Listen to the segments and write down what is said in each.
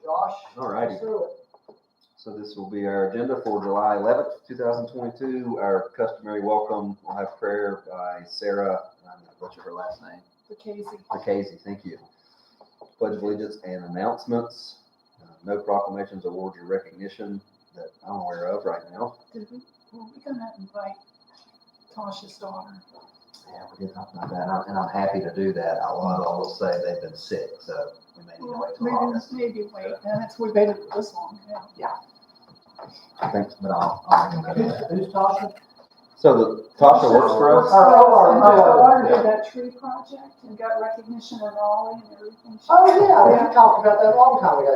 Josh. All righty. So this will be our agenda for July 11th, 2022. Our customary welcome. We'll have prayer by Sarah. What's her last name? Lucchese, thank you. Pledge of allegiance and announcements. No proclamations, awards, or recognition that I'm aware of right now. Did we? Well, we're gonna invite Tasha's daughter. Yeah, we did talk about that, and I'm happy to do that. I will say they've been sick, so we may need to wait till August. Maybe wait, and it's we waited this long. Yeah. Thanks, but I'll make it. Who's Tasha? So Tasha works for us. Her daughter did that tree project and got recognition in Raleigh and everything. Oh, yeah, we talked about that a long time ago. I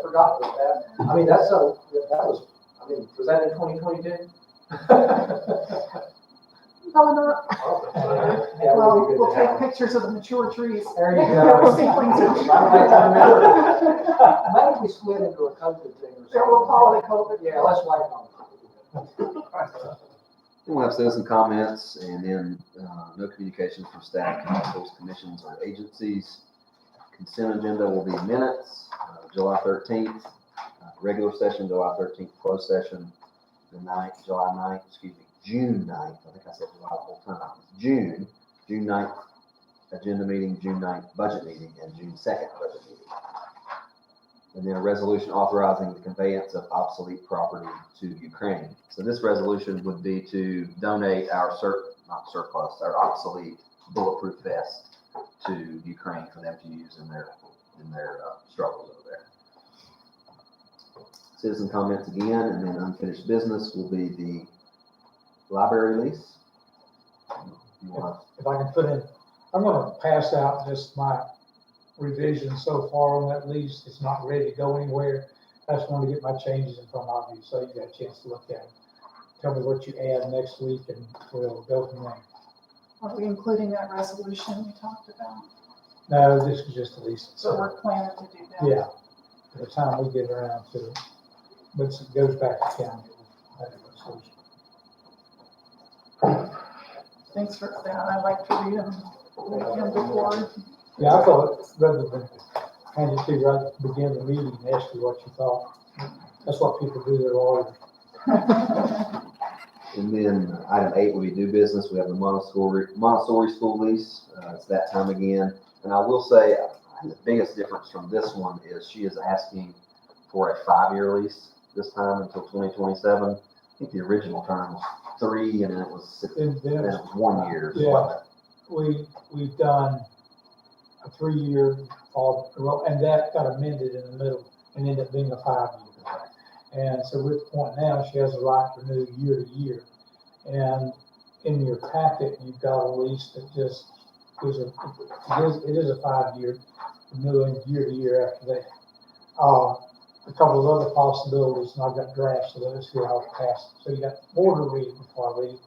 forgot about that. I mean, was that in 2022? Probably not. Yeah, Well, we'll take pictures of the mature trees. There you go. Maybe we split into a COVID thing or something. Yeah, we'll call it a COVID. Yeah, let's wait on it. We'll have citizen comments and then no communications from staff, councils, commissions, or agencies. Consent agenda will be minutes, July 13th, regular session, July 13th, closed session, June 9th. I think I said July the whole time. June 9th, agenda meeting, June 9th, budget meeting, and June 2nd, budget meeting. And then a resolution authorizing the conveyance of obsolete property to Ukraine. So this resolution would be to donate our our obsolete bulletproof vest to Ukraine for them to use in their struggles over there. Citizen comments again, and then unfinished business will be the library lease. If I can put in, I'm going to pass out just my revision so far on that lease. It's not ready to go anywhere. I just want to get my changes in front of you so you got a chance to look at it. Tell me what you add next week and we'll go from there. Are we including that resolution we talked about? No, this is just a lease. So we're planning to do that. Yeah. By the time we get around to it, once it goes back to county, we'll have a resolution. Thanks for that. I like to read them before. Yeah, I thought rather than hand it to you right at the beginning of the meeting and ask you what you thought. That's what people do, they're all. And then item 8 will be new business. We have the Montessori school lease. It's that time again. And I will say the biggest difference from this one is she is asking for a 5-year lease this time until 2027. I think the original term was 3 and then it was 6, and then it was 1 year. Yeah, we've done a 3-year, and that got amended in the middle and ended up being a 5-year. And so we're at the point now, she has a right to renew year to year. And in your packet, you've got a lease that just it is a 5-year, renewing year to year after that. A couple of other possibilities, and I've got drafts of those here I'll pass. So you got more to read before I leave,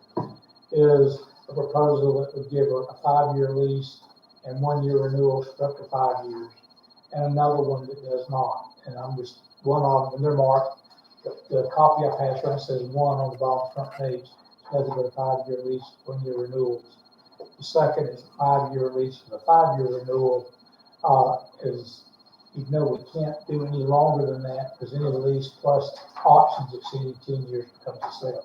is a proposal that would give a 5-year lease and 1-year renewals for up to 5 years, and another one that does not. And I'm just, one of them, and they're marked. The copy I passed around says 1 on the bottom front page, nothing but a 5-year lease, 1-year renewals. The second is a 5-year lease, and the 5-year renewal is, we can't do any longer than that, because any lease plus options exceeding 10 years becomes a sale.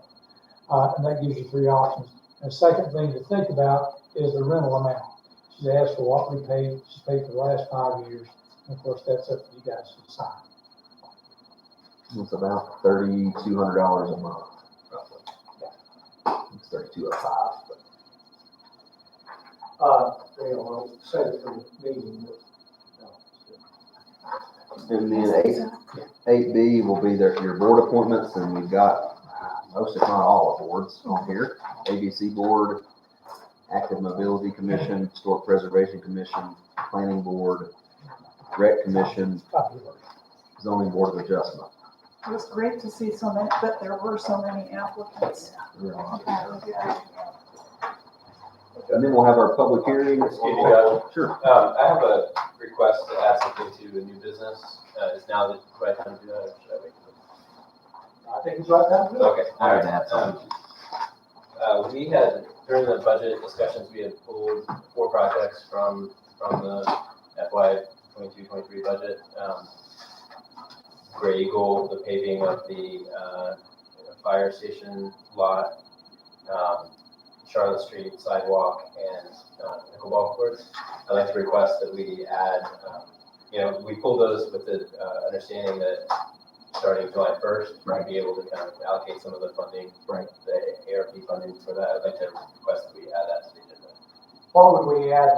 And that gives you 3 options. And the second thing to think about is the rental amount. She's asked for what we paid, she's paid for the last 5 years, and of course, that's up to you guys to decide. It's about $3,200 a month, roughly. It's 3,205, but. I'll say it for the meeting, And then 8B will be your board appointments, and we've got most, if not all, the boards on here. ABC Board, Active Mobility Commission, Historic Preservation Commission, Planning Board, Rec Commission, Zoning Board of Adjustment. It was great to see so many, but there were so many applicants. And then we'll have our public hearing. Excuse me, Judge. Sure. I have a request to add something to a new business. Is now the right time to do that, or should I wait? I think it's right time to do it. Okay, all I'd right. add something. We had, during the budget discussions, we had pulled 4 projects from the FY 22-23 budget. Gray Eagle, the paving of the fire station lot, Charlotte Street sidewalk, and pickleball courts. I'd like to request that we add, we pulled those with the understanding that starting July 1st, we're going to be able to kind of allocate some of the funding, the ARP funding for that. I'd like to request that we add that to the agenda. What would we add?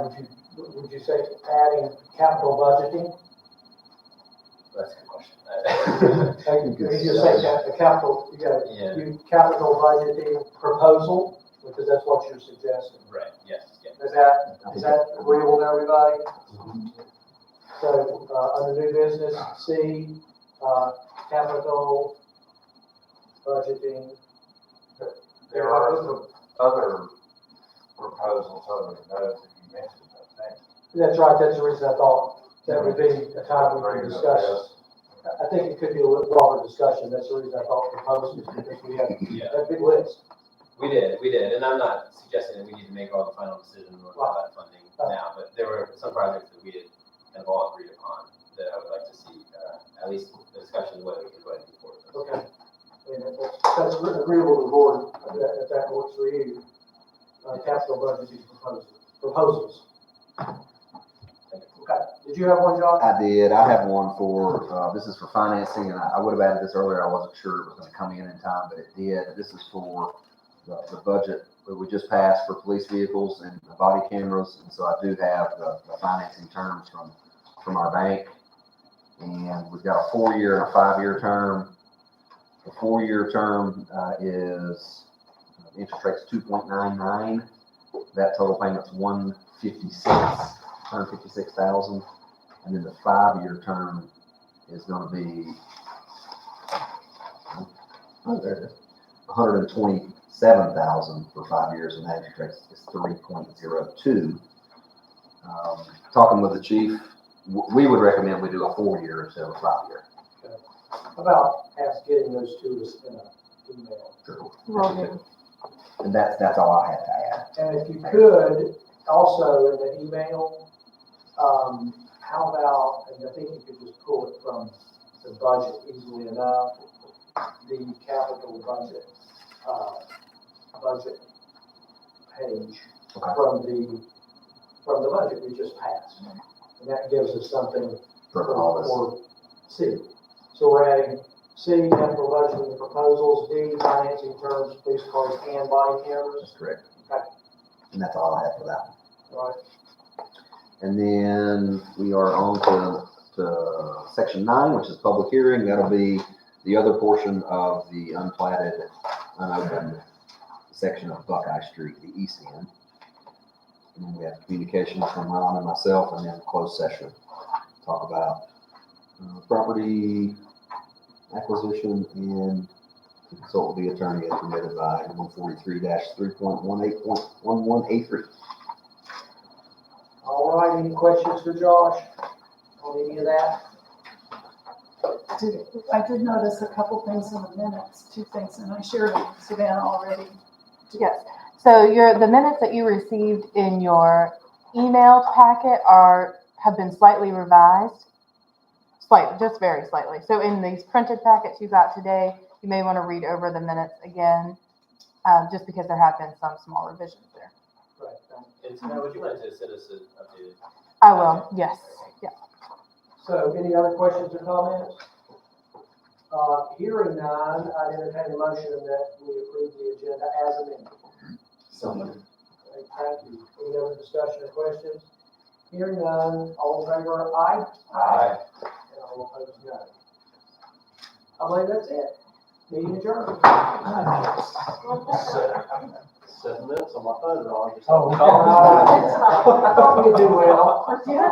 Would you say adding capital budgeting? That's a good question. You just say that the capital, you got Yeah. capital budgeting proposal, because that's what you're suggesting. Right, yes, yeah. Is that agreeable to everybody? So, under new business, C, capital budgeting. There are other proposals other than those that you mentioned, I think. That's right, that's the reason I thought that would be a time we could discuss. I think it could be a little broader discussion, that's the reason I thought proposals, because we have a big list. We did, and I'm not suggesting that we need to make all the final decisions on all that funding now, but there were some projects that we had kind of all agreed upon that I would like to see, at least the discussion whether we could go ahead and move forward. Okay. And that's agreeable to the board, if that works for you. Capital budgeting proposals. Okay, did you have one, John? I did. I have one for, this is for financing, and I would have added this earlier. I wasn't sure it was going to come in time, but it did. This is for the budget that we just passed for police vehicles and the body cameras. And so I do have the financing terms from our bank. And we've got a 4-year and a 5-year term. The 4-year term is interest rate's 2.99. That total payment's $156,000, and then the 5-year term is going to be $127,000 for 5 years, and that interest rate is 3.02. Talking with the chief, we would recommend we do a 4-year instead of a 5-year. About getting those two in an email. Rogan. And that's all I had to add. And if you could, also in the email, how about, and I think you could just pull it from the budget easily enough, the capital budget page from the budget we just passed. And that gives us something For all this. for C. So we're adding C, capital budgeting proposals, D, financing terms, police cars and body cameras. That's correct. Okay. And that's all I have for that one. Right. And then we are on to section 9, which is public hearing. That'll be the other portion of the unplatted, unopened section of Buckeye Street, the east end. And then we have communications from Ron and myself, and then closed session. Talk about property acquisition and consult with the attorney as permitted by 143-3.18.11A3. All right, any questions for Josh on any of that? I did notice a couple things in the minutes, two things, and I shared them with Savannah already. Yes, so the minutes that you received in your emailed packet have been slightly revised. Just very slightly. So in these printed packets you got today, you may want to read over the minutes again, just because there have been some small revisions there. Right, thank you. And Savannah, would you mind to send us an updated? I will, yes, yeah. So any other questions or comments? Hearing none, I entertain a motion that we approve the agenda as amended. So Okay, thank you. Any other discussion or questions? Hearing none, all in favor, aye? Aye. And all opposed, no. I believe that's it. Meeting adjourned. 7 minutes on my phone, Ron. Oh, I thought we could do well. Yeah.